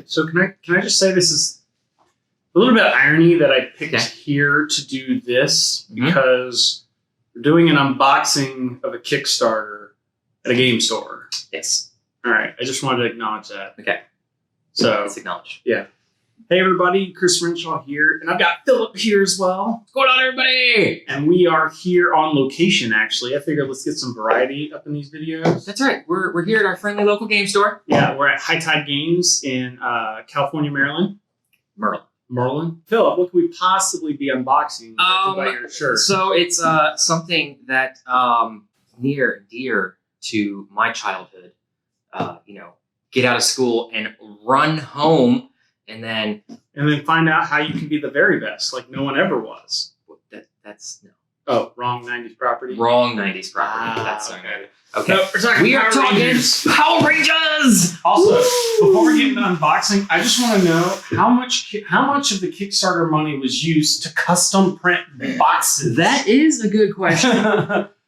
So can I just say this is a little bit of irony that I picked here to do this because we're doing an unboxing of a Kickstarter at a game store. Yes. All right. I just wanted to acknowledge that. Okay. So let's acknowledge. Yeah. Hey everybody, Chris Renshaw here, and I've got Philip here as well. What's going on, everybody? And we are here on location, actually. I figured let's get some variety up in these videos. That's right. We're here at our friendly local game store. Yeah, we're at High Tide Games in California, Maryland. Merlin. Philip, what could we possibly be unboxing by your shirt? So it's something that near and dear to my childhood. Get out of school and run home. And then find out how you can be the very best, like no one ever was. That's no. Oh, wrong 90s property? Wrong 90s property. That's okay. Okay. No, we are talking Power Rangers! Also, before we get into unboxing, I just want to know how much of the Kickstarter money was used to custom print boxes? That is a good question.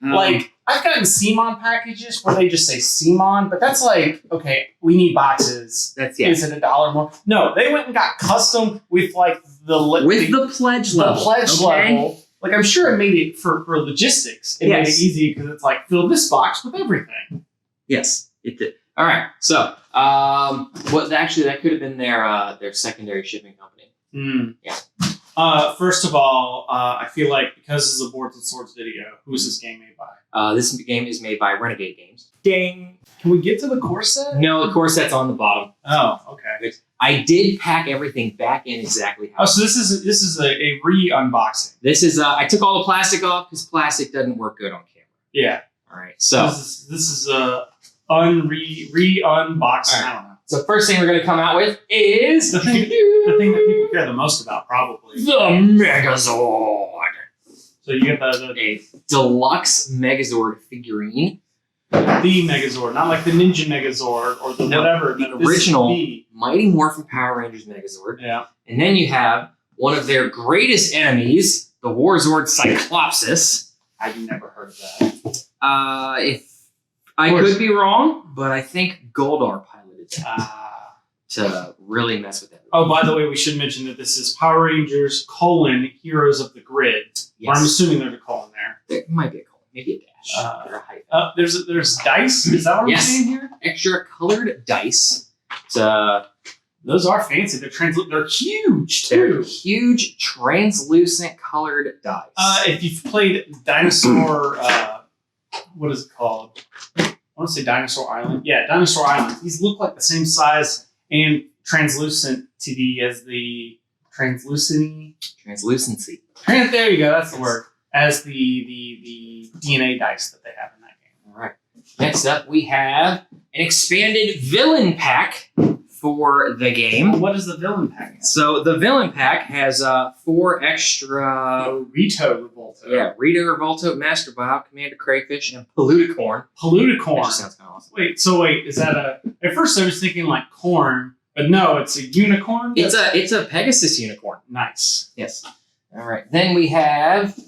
Like, I've gotten CMON packages where they just say CMON, but that's like, okay, we need boxes. Is it $1 more? No, they went and got custom with like the pledge level. The pledge level. Like, I'm sure it made it for logistics. It made it easy because it's like, fill this box with everything. Yes, it did. All right. So, actually, that could have been their secondary shipping company. Yeah. First of all, I feel like because this is a Boards and Swords video, who is this game made by? This game is made by Renegade Games. Dang. Can we get to the core set? No, the core set's on the bottom. Oh, okay. I did pack everything back in exactly how. Oh, so this is a re-unboxing. This is I took all the plastic off because plastic doesn't work good on camera. Yeah. All right. So this is a re-unboxing. Right. I don't know. So first thing we're going to come out with is the thing that people care the most about, probably the Megazord. So you get a deluxe Megazord figurine. The Megazord, not like the Ninja Megazord or whatever. The original Mighty Morphin Power Rangers Megazord. Yeah. And then you have one of their greatest enemies, the Warzord Cyclopsis. I've never heard of that. If I could be wrong, but I think Goldar piloted that to really mess with it. Oh, by the way, we should mention that this is Power Rangers : Heroes of the Grid. Yes. Or I'm assuming there's a colon there. There might be a colon, maybe a dash. There's dice. Is that what I'm seeing here? Extra colored dice. Those are fancy. They're huge too. They're huge, translucent colored dice. If you've played Dinosaur, what is it called? I want to say Dinosaur Island. Yeah, Dinosaur Island. These look like the same size and translucency as the translucency. There you go. That's the word. As the DNA dice that they have in that game. All right. Next up, we have an expanded villain pack for the game. What is the villain pack? So the villain pack has 4 extra... Rito Revolto. Yeah, Rito Revolto, Master Bob, Commander Crayfish, and Poluticorn. Poluticorn. That just sounds kind of awesome. Wait, is that at first I was thinking like corn, but no, it's a unicorn? It's a Pegasus unicorn. Nice. Yes. All right. Then we have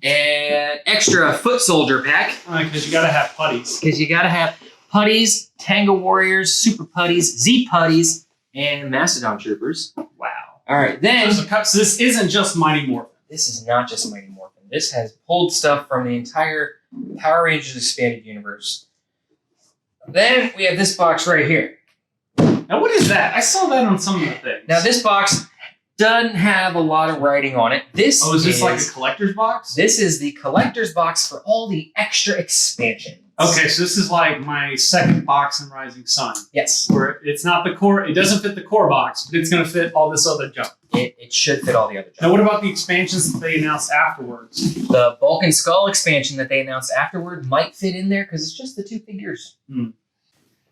an extra foot soldier pack. Because you got to have putties. Because you got to have putties, Tango Warriors, Super Putties, Z Putties, and Mastodon Troopers. Wow. All right. Then so this isn't just Mighty Morphin. This is not just Mighty Morphin. This has pulled stuff from the entire Power Rangers Expanded Universe. Then we have this box right here. Now, what is that? I saw that on some of the things. Now, this box doesn't have a lot of writing on it. Is this like a collector's box? This is the collector's box for all the extra expansions. Okay, so this is like my second box in Rising Sun. Yes. Where it's not the core, it doesn't fit the core box, but it's going to fit all this other junk. It should fit all the other junk. Now, what about the expansions that they announced afterwards? The Bulk and Skull expansion that they announced afterward might fit in there because it's just the 2 figures. All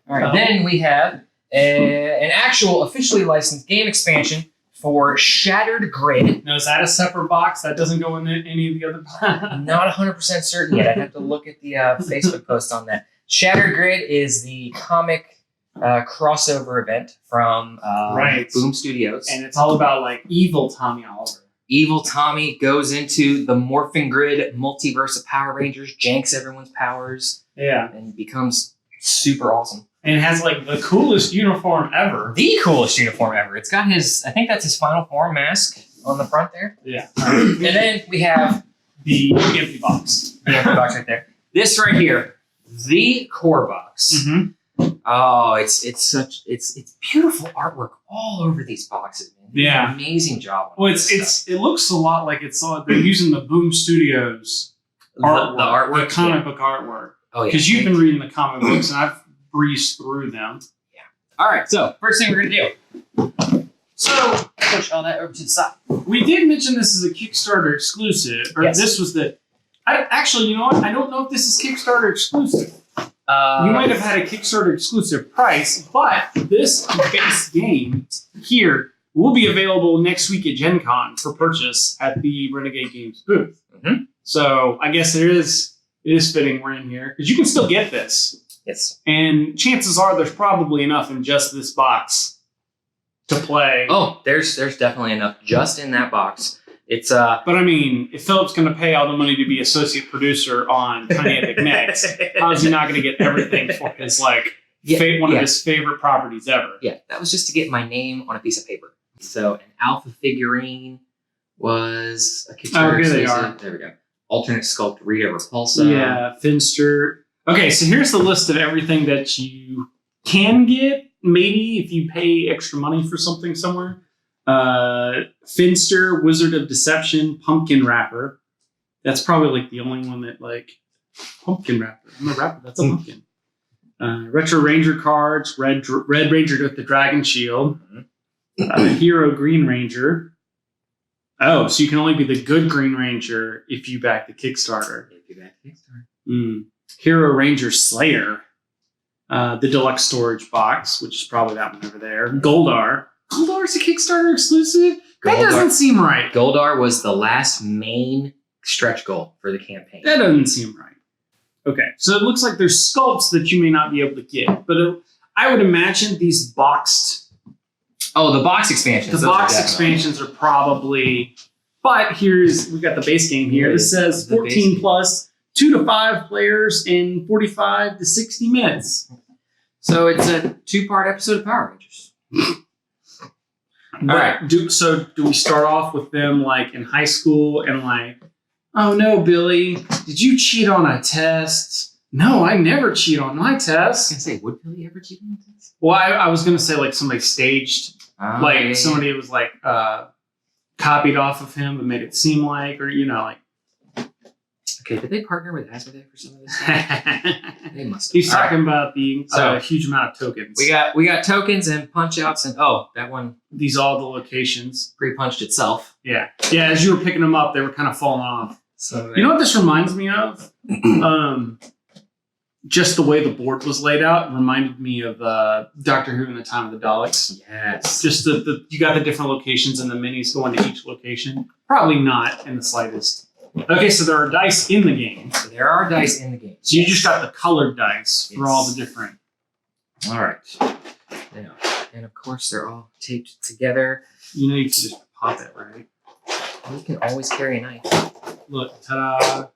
right, then we have an actual officially licensed game expansion for Shattered Grid. Now, is that a separate box? That doesn't go in any of the other I'm not 100% certain yet. I'd have to look at the Facebook post on that. Shattered Grid is the comic crossover event from Boom Studios. And it's all about like evil Tommy Oliver. Evil Tommy goes into the Morphin Grid multiverse of Power Rangers, janks everyone's powers, and becomes super awesome. And it has like the coolest uniform ever. The coolest uniform ever. It's got his, I think that's his Final Form mask on the front there. Yeah. And then we have The empty box. the empty box right there. This right here, the core box. Mm-hmm. Oh, it's beautiful artwork all over these boxes, man. They did an amazing job. Well, it looks a lot like they're using the Boom Studios artwork, the artwork, the comic book artwork. Oh yeah, Because you've been reading the comic books, and I've breezed through them. Yeah. All right. So first thing we're gonna do. So push all that over to the side. We did mention this is a Kickstarter exclusive, or Yes. this was the. Actually, you know what? I don't know if this is Kickstarter exclusive. You might have had a Kickstarter exclusive price, but this base game here will be available next week at Gen Con for purchase at the Renegade Games booth. Mm-hmm. So I guess it is fitting we're in here because you can still get this. Yes. And chances are there's probably enough in just this box to play. Oh, there's definitely enough just in that box. It's But I mean, if Philip's going to pay all the money to be associate producer on Tiny Epic Mix, how is he not going to get everything for his one of his favorite properties ever? Yeah, that was just to get my name on a piece of paper. So an alpha figurine was a Kickstarter here they exclusive. are. There we go. Alternate sculpt Rita Repulsa. Yeah, Finster. Okay, so here's the list of everything that you can get, maybe if you pay extra money for something somewhere. Finster, Wizard of Deception, Pumpkin Wrapper. That's probably the only one that Pumpkin Wrapper. I'm a rapper. That's a pumpkin. Retro Ranger cards, Red Ranger with the Dragon Shield, Hero Green Ranger. Oh, so you can only be the good Green Ranger if you back the Kickstarter. Hero Ranger Slayer. The deluxe storage box, which is probably that one over there. Goldar. Goldar's a Kickstarter exclusive? That doesn't seem right. Goldar was the last main stretch goal for the campaign. That doesn't seem right. Okay, so it looks like there's sculpts that you may not be able to get, but I would imagine these boxed. Oh, the box expansions. The box expansions are probably. But we got the base game here. This says 14 plus, 2 to 5 players in 45 to 60 minutes. So it's a 2-part episode of Power Rangers. All right. Do we start off with them in high school and oh no, Billy, did you cheat on a test? No, I never cheat on my tests. I was gonna say, would Billy ever cheat on a test? Well, I was gonna say somebody staged, somebody was copied off of him and made it seem Okay, did they partner with Asmodee for some of this? They must have. He's talking about the huge amount of tokens. We got tokens and punch outs and that one. These all the locations. Pre-punched itself. Yeah. Yeah, as you were picking them up, they were kind of falling off. So you know what this reminds me of? Just the way the board was laid out reminded me of Doctor Who in the Time of the Daleks. Yes. Just you got the different locations and the minis going to each location. Probably not in the slightest. Okay, so there are dice in the game. So there are dice in the game. So you just got the colored dice for all the different. All right. Yeah. And of course, they're all taped together. You can just pop it, right? You can always carry a knife. Look, ta-da.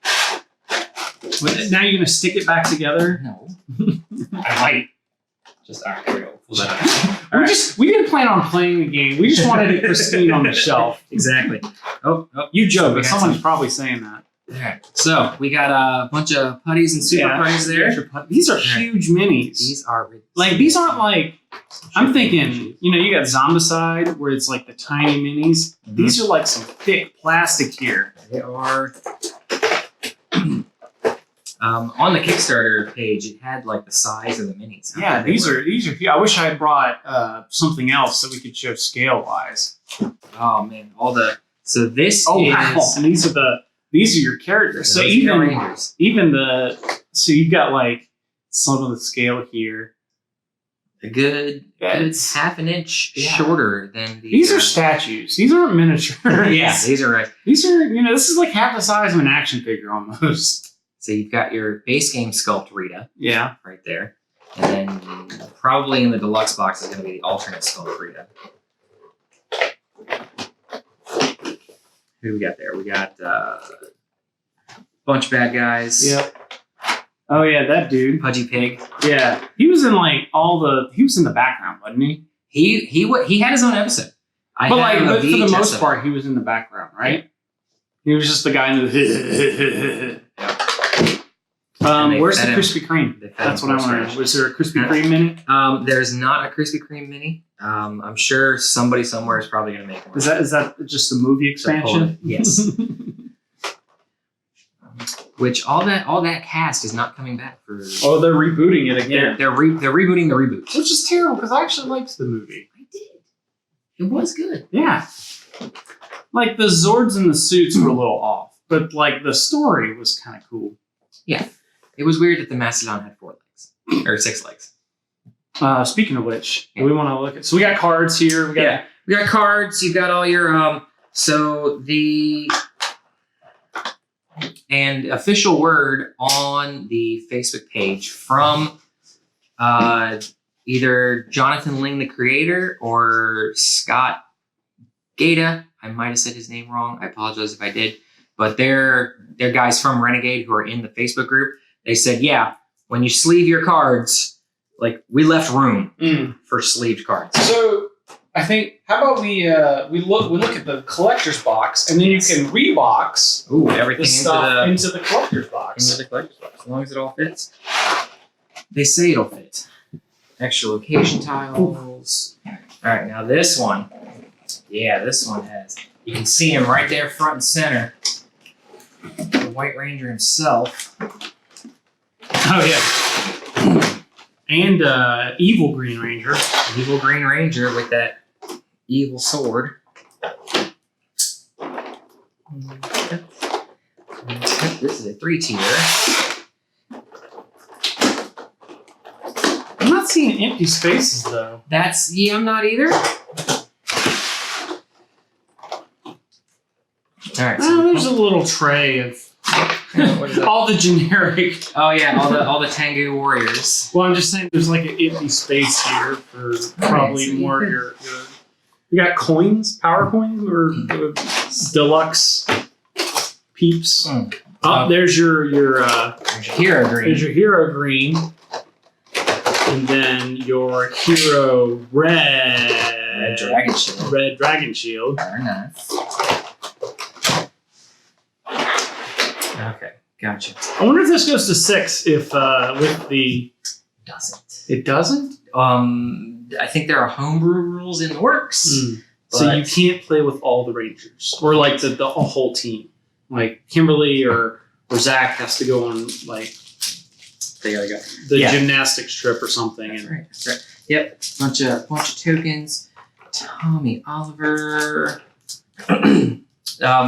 Now you're going to stick it back together? No. I might. Just, all right, here we go. Pull that out. We didn't plan on playing the game. We just wanted it pristine on the shelf. Exactly. Oh, you joke, but someone's probably saying that. All right. So we got a bunch of putties and super putties there. These are huge minis. These are these aren't I'm thinking, you got Zombicide where it's the tiny minis. Mm-hmm. These are some thick plastic here. They are. On the Kickstarter page, it had the size of the minis. Yeah, these are huge. I wish I had brought something else so we could show scale wise. Oh man, so this is. Wow. And these are your characters. So even you've got some of the scale here. A good half an inch shorter than the. These are statues. These aren't miniatures. Yeah, these are right. These are this is half the size of an action figure almost. So you've got your base game sculpt Rita. Yeah. Right there. And then probably in the deluxe box is going to be the alternate sculpt Rita. Who do we got there? We got a bunch of bad guys. Yep. Oh yeah, that dude. Pudgy Pig. Yeah, he was in like he was in the background, wasn't he? He had his own episode. But for the most part, he was in the background, right? He was just the guy in the. Where's the Krispy Kreme? That's what I want to know. Was there a Krispy Kreme mini? There's not a Krispy Kreme mini. I'm sure somebody somewhere is probably going to make one. Is that just a movie expansion? Yes. Which all that cast is not coming back for. Oh, they're rebooting it again. They're rebooting the reboot, which is terrible because I actually liked the movie. I did. It was good. Yeah. Like the Zords and the suits were a little off, but like the story was kind of cool. Yeah. It was weird that the Mastodon had 4 legs or 6 legs. Speaking of which, do we want to look at? So we got cards here. We got cards. You've got all your and official word on the Facebook page from either Jonathan Ling, the creator, or Scott Gata. I might have said his name wrong. I apologize if I did. But they're guys from Renegade who are in the Facebook group. They said, yeah, when you sleeve your cards, like we left room for sleeved cards. So I think how about we look at the collector's box and then you can rebox everything the stuff into the collector's box. Into the collector's box, as long as it all fits. They say it'll fit. Extra location tiles. All right, now this one. Yeah, this one has. You can see him right there, front and center. The White Ranger himself. Oh yeah. And evil Green Ranger. Evil Green Ranger with that evil sword. This is a 3-tier. I'm not seeing empty spaces though. I'm not either. All right. So there's a little tray of all the generic. Oh yeah, all the Tengu warriors. Well, I'm just saying there's like an empty space here for probably more your. You got coins, power coins, or deluxe peeps. Oh, there's your hero green. There's your hero green, and then your hero red dragon shield. Red dragon shield. Very nice. Okay, gotcha. I wonder if this goes to 6 if with the doesn't. It doesn't? I think there are homebrew rules in the works. So you can't play with all the Rangers or like the whole team. Like Kimberly or Zach has to go on like they gotta go the gymnastics trip or something. That's right. Yep. Bunch of tokens. Tommy Oliver.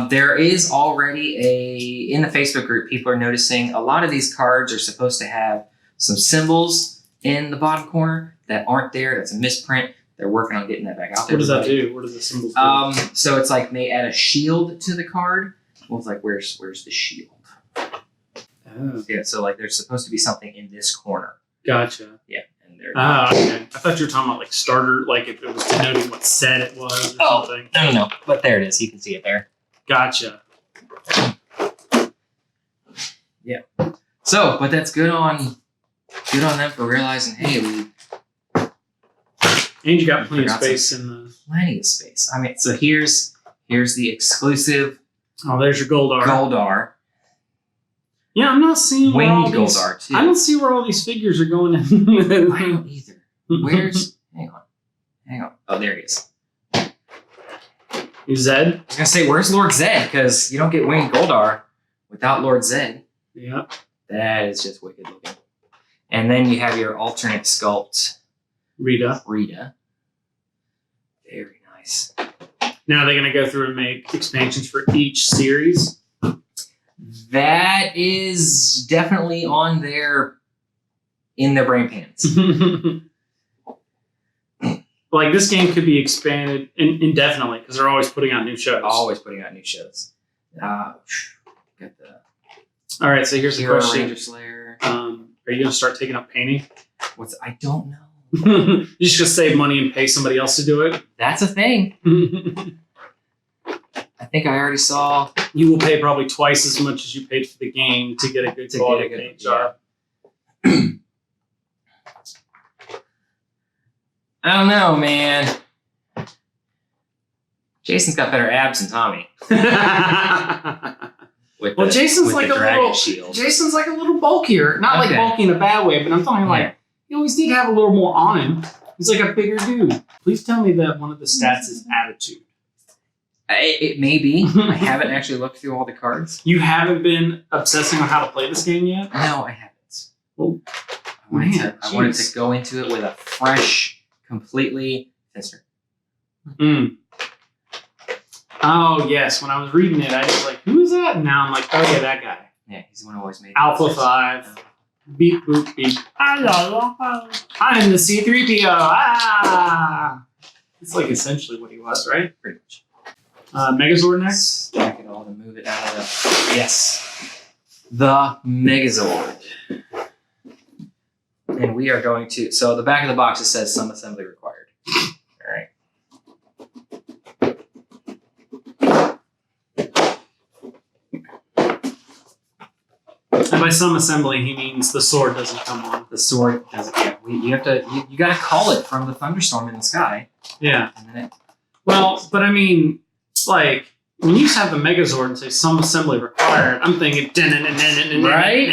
There is already in the Facebook group, people are noticing a lot of these cards are supposed to have some symbols in the bottom corner that aren't there. That's a misprint. They're working on getting that back out there. What does that do? What does the symbols do? So it's like they add a shield to the card. Well, it's like, where's the shield? Oh. Yeah, so like there's supposed to be something in this corner. Gotcha. Yeah. And they're okay. I thought you were talking about like starter, like if it was denoting what set it was or something. No. But there it is. You can see it there. Gotcha. Yeah. So, but that's good on them for realizing, hey, and you got plenty of space in the. Plenty of space. I mean, so here's the exclusive. Oh, there's your Goldar. Goldar. Yeah, I'm not seeing winged Goldar too. I don't see where all these figures are going. I don't either. Where's? Hang on. Oh, there he is. You Zed? I was gonna say, where's Lord Zed? Because you don't get winged Goldar without Lord Zed. Yeah. That is just wicked looking. And then you have your alternate sculpt. Rita. Very nice. Now are they going to go through and make expansions for each series? That is definitely in their brain pans. Like this game could be expanded indefinitely because they're always putting out new shows. Always putting out new shows. Got the. All right, so here's the question. Ranger Slayer. Are you going to start taking up painting? I don't know. You just gonna save money and pay somebody else to do it? That's a thing. I think I already saw. You will pay probably twice as much as you paid for the game to get a good quality paint job. I don't know, man. Jason's got better abs than Tommy. Well, Jason's with like the a dragon little. shield. Jason's like a little bulkier, not Okay. like bulky in a bad way, but I'm talking like he always did have a little more on him. He's like a bigger dude. Please tell me that one of the stats is attitude. It may be. I haven't actually looked through all the cards. You haven't been obsessing on how to play this game yet? No, I haven't. Oh, I wanted to go into it with a fresh, completely Fister. Oh, yes. When I was reading it, I was like, who is that? And now I'm like, oh, yeah, that guy. Yeah, he's the one who always made Alpha 5. Beep, boop, beep. I'm the C3PO. Ah! It's like essentially what he was, right? Pretty much. Megazord next? Stack it all to move it out of the... Yes. The Megazord. And we are going to... So the back of the box, it says some assembly required. All right. And by some assembly, he means the sword doesn't come on. The sword doesn't... Yeah, you have to... You got to call it from the thunderstorm in the sky. Yeah. And then it... Well, but I mean, like, when you have the Megazord and say some assembly required, I'm thinking... Right?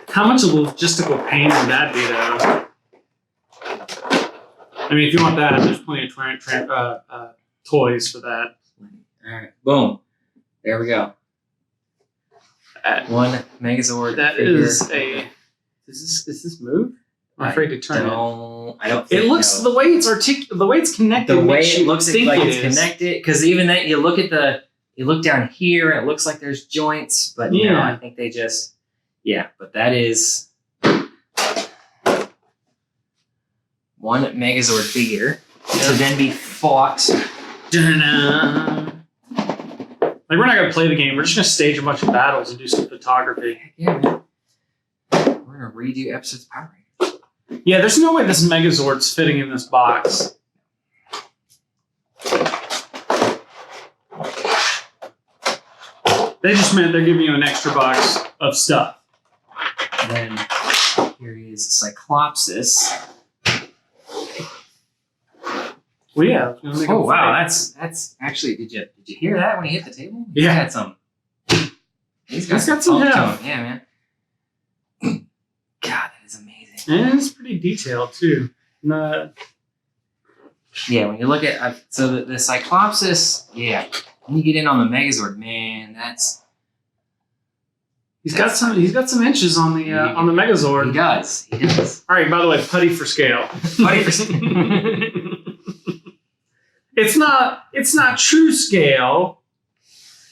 How much of a logistical pain would that be, though? I mean, if you want that, there's plenty of toys for that. All right. Boom. There we go. One Megazord. That figure. is a... Is this move? I'm afraid to turn it. I don't think It looks so. the way it's the way it's connected. The way makes it you looks think like it it's is. connected, because even that you look down here and it looks like there's joints, but no, Yeah. I think they just but that is one Megazord figure to then be fought. Dun-dun. Like, we're not gonna play the game. We're just gonna stage a bunch of battles and do some photography. Yeah, man. We're gonna redo episodes of Power Rangers. Yeah, there's no way this Megazord's fitting in this box. They just meant they're giving you an extra box of stuff. And then here is Cyclopsis. Well, yeah. I was gonna make Oh a wow, fight. that's actually did you hear that when he hit the table? Yeah. He had some. He's got some some heft. tone. Yeah, man. God, that is amazing. And it's pretty detailed too. Yeah, when you look at so the Cyclopsis, when you get in on the Megazord, man, that's he's got some inches on the Megazord. He does. All right. By the way, putty for scale. Putty for It's not true scale,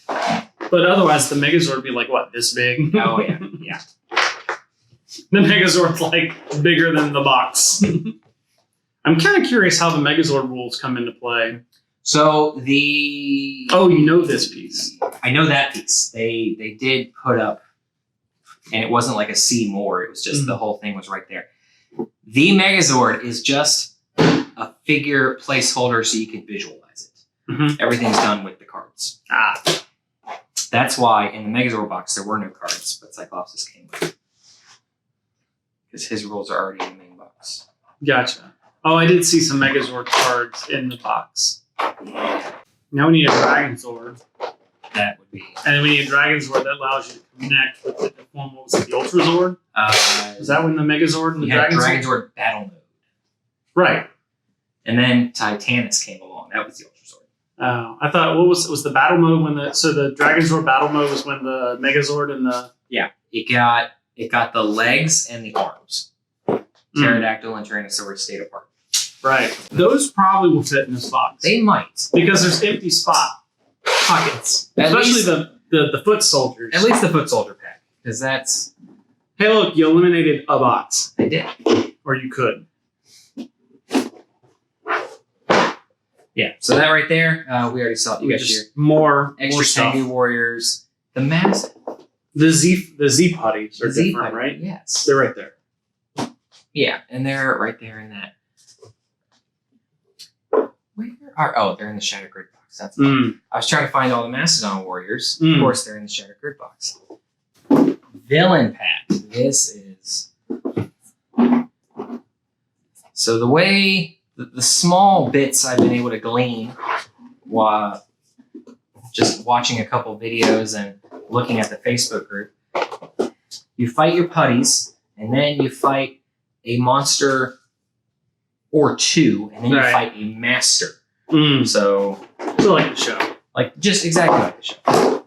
but otherwise the Megazord would be like what, this big? Oh yeah. The Megazord's like bigger than the box. I'm kind of curious how the Megazord rules come into play. So you know this piece. I know that piece. They did put up, and it wasn't like a see more. It was just the whole thing was right there. The Megazord is just a figure placeholder so you can visualize it. Mm-hmm. Everything's done with the cards. That's why in the Megazord box there were no cards, but Cyclopsis came with it. Because his rules are already in the main box. Gotcha. Oh, I did see some Megazord cards in the box. Now we need a Dragonzord. That would be... And then we need a Dragonzord that allows you to connect with the form, what was it, the Ultrazord? Is that when the Megazord and the you had Dragonzord? Dragonzord Battle Mode. Right. And then Titanus came along. That was the Ultrazord. Oh, I thought was the battle mode when the Dragonzord battle mode was when the Megazord and the It got the legs and the arms. Pterodactyl and Tyrannosaurus stayed apart. right. Those probably will fit in this box. They might. Because there's empty pockets. At Especially least- the foot soldiers. At least the foot soldier pack. Because that's... Hey, look, you eliminated a box. They did. Or you could. Yeah. So that right there, we already saw it. You got your more extra stuff. Tengu Warriors. The mass... The Z putties are Z different, right? Yes. They're right there. Yeah, and they're right there in that. Where are... Oh, they're in the Shadow Grid box. box. That's I was trying to find all the Mastodon Warriors. Of course, they're in the Shattered Grid box. Villain Pack. This is... So the way... The small bits I've been able to glean while just watching a couple videos and looking at the Facebook group, you fight your putties, and then you fight a monster or two, and then you fight a master. So like the show. Like, just exactly like the show.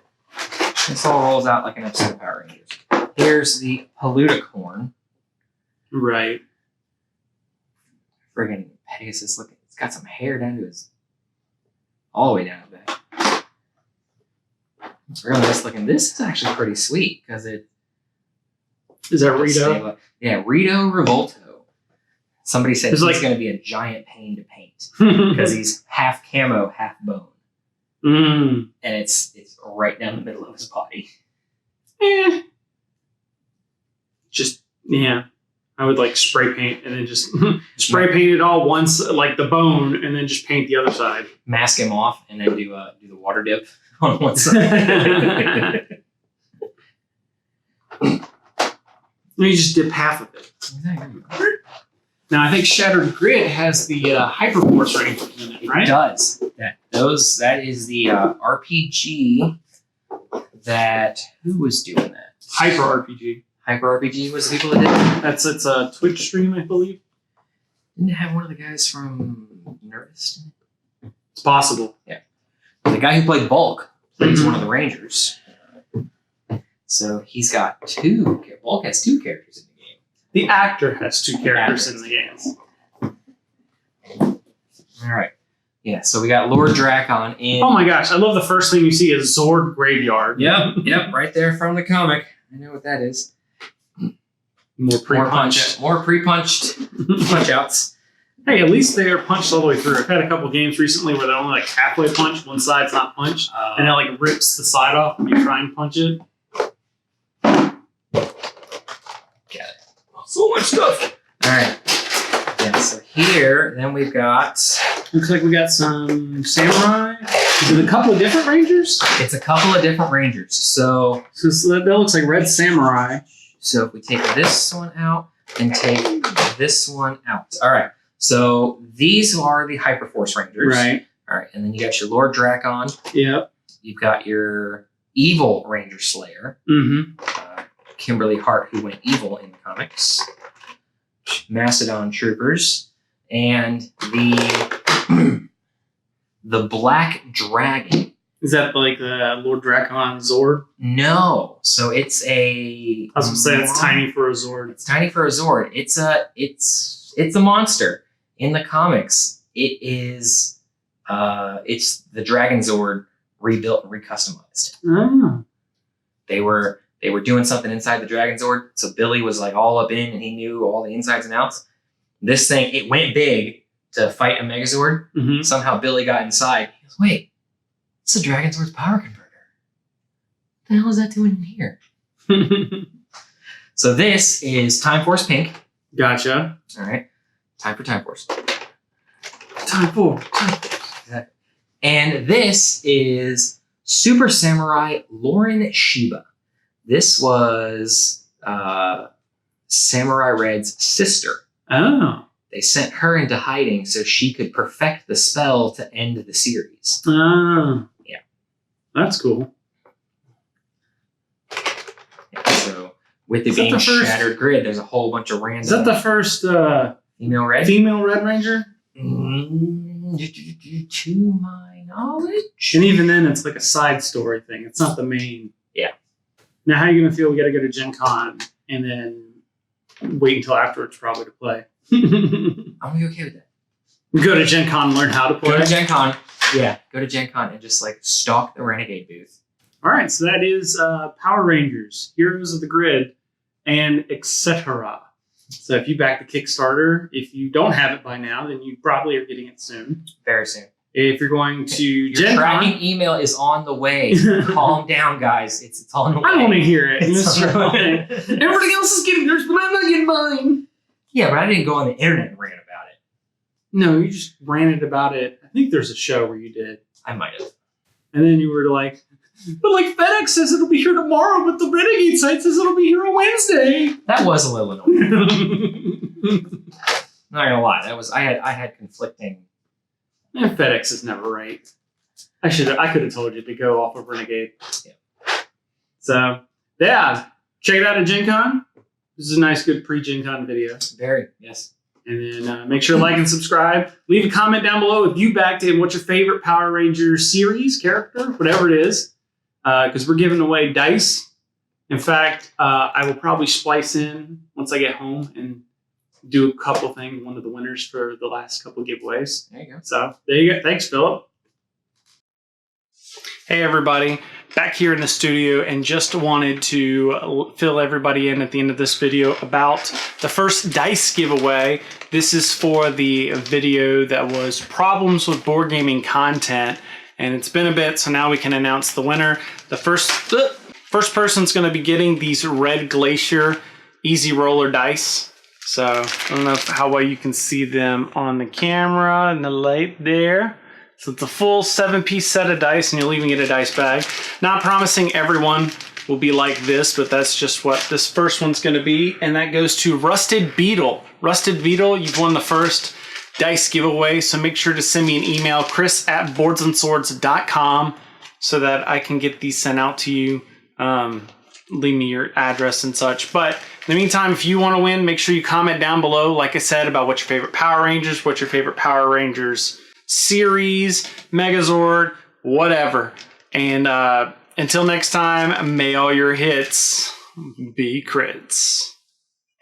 This all rolls out like an episode of Power Rangers. Here's the Palutacorn. Right. Friggin' Pegasus, look, it's got some hair down to his... all the way down to the back. It's really nice looking. This is actually pretty sweet, because it... Is that Rito? Yeah, Rito Revolto. Somebody said he's going to be a giant pain to paint, because he's half camo, half bone. And it's right down the middle of his body. Just, yeah. I would like spray paint and then just spray paint it all once, like the bone, and then just paint the other side. Mask him off and then do the water dip on one side. You just dip half of it. Now I think Shattered Grid has the Hyperforce Rangers in it, right? It does. That is the RPG that... Who was doing that? Hyper RPG. Hyper RPG was the people that did it? It's a Twitch stream, I believe. Didn't it have one of the guys from Nerdist in it? It's possible. Yeah. The guy who played Bulk plays one of the Rangers. So he's got two... Bulk has two characters in the game. The actor has two characters in the game. All right. Yeah, so we got Lord Drakon in... Oh my gosh, I love the first thing you see is Zord Graveyard. Yep, right there from the comic. I know what that is. More pre-punched. More pre-punched punch-outs. Hey, at least they are punched all the way through. I've had a couple games recently where they're only like halfway punched, one side's not punched, and it like rips the side off when you try and punch it. Got it. So much stuff. All right. Yeah, so here, then we've got... Looks like we got some Samurai. Is it a couple of different Rangers? It's a couple of different Rangers. So that looks like Red Samurai. So if we take this one out and take this one out. All right. So these are the Hyperforce Rangers. Right. All right. And then you got your Lord Drakon. Yep. You've got your Evil Ranger Slayer. Kimberly Hart, who went evil in the comics. Mastodon Troopers. And the Black Dragon. Is that like the Lord Drakon Zord? No. So it's a... I was going to say it's tiny for a Zord. It's tiny for a Zord. It's a monster. In the comics, it is... it's the Dragon Zord rebuilt and recustomized. Oh. They were doing something inside the Dragon Zord, so Billy was like all up in and he knew all the insides and outs. This thing, it went big to fight a Megazord. Somehow Billy got inside. He goes, wait, it's the Dragon Zord's power converter. What the hell is that doing in here? So this is Time Force Pink. Gotcha. All right. Time for Time Force. Time Force. And this is Super Samurai Lauren Shiba. This was Samurai Red's sister. Oh. They sent her into hiding so she could perfect the spell to end the series. Oh. Yeah. That's cool. Yeah, so with it being Shattered Grid, there's a whole bunch of random... Is that the first female Red? Female Red Ranger? To my knowledge. And even then, it's like a side story thing. It's not the main. Yeah. Now, how are you going to feel? We got to go to Gen Con and then wait until afterwards probably to play. I'm going to be okay with that. Go to Gen Con and learn how to play. Go to Gen Con. Yeah. Go to Gen Con and just like stalk the Renegade booth. All right. So that is Power Rangers, Heroes of the Grid, and etc. So if you back the Kickstarter, if you don't have it by now, then you probably are getting it soon. Very soon. If you're going to Your Gen tracking Con, email is on the way. Calm down, guys. It's on the way. I want to hear it. It's on the way. Everybody else is getting theirs, but I'm not getting mine. Yeah, but I didn't go on the internet and rant about it. No, you just ranted about it. I think there's a show where you did. I might have. And then you were like, but like FedEx says it'll be here tomorrow, but the Renegade site says it'll be here on Wednesday. That was a little annoying. Not gonna lie, I had conflicting. And FedEx is never right. I could have told you to go off of Renegade. Yeah. So yeah, check it out at Gen Con. This is a nice, good pre-Gen Con video. Very, yes. And then make sure to like and subscribe. Leave a comment down below if you backed in. What's your favorite Power Rangers series, character, whatever it is. Because we're giving away dice. In fact, I will probably splice in once I get home and do a couple things. One of the winners for the last couple giveaways. There you go. So there you go. Thanks, Philip. Hey, everybody. Back here in the studio, and just wanted to fill everybody in at the end of this video about the first dice giveaway. This is for the video that was problems with board gaming content, and it's been a bit, so now we can announce the winner. The first person's going to be getting these Red Glacier Easy Roller dice. So I don't know how well you can see them on the camera and the light there. So it's a full 7-piece set of dice, and you'll even get a dice bag. Not promising everyone will be like this, but that's just what this first one's going to be. And that goes to Rusted Beetle. Rusted Beetle, you've won the first dice giveaway, so make sure to send me an email, chris@boardsandswords.com, so that I can get these sent out to you. Leave me your address and such. But in the meantime, if you want to win, make sure you comment down below, like I said, about what's your favorite Power Rangers, what's your favorite Power Rangers series, Megazord, whatever. And until next time, may all your hits be crits.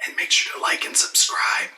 And make sure to like and subscribe.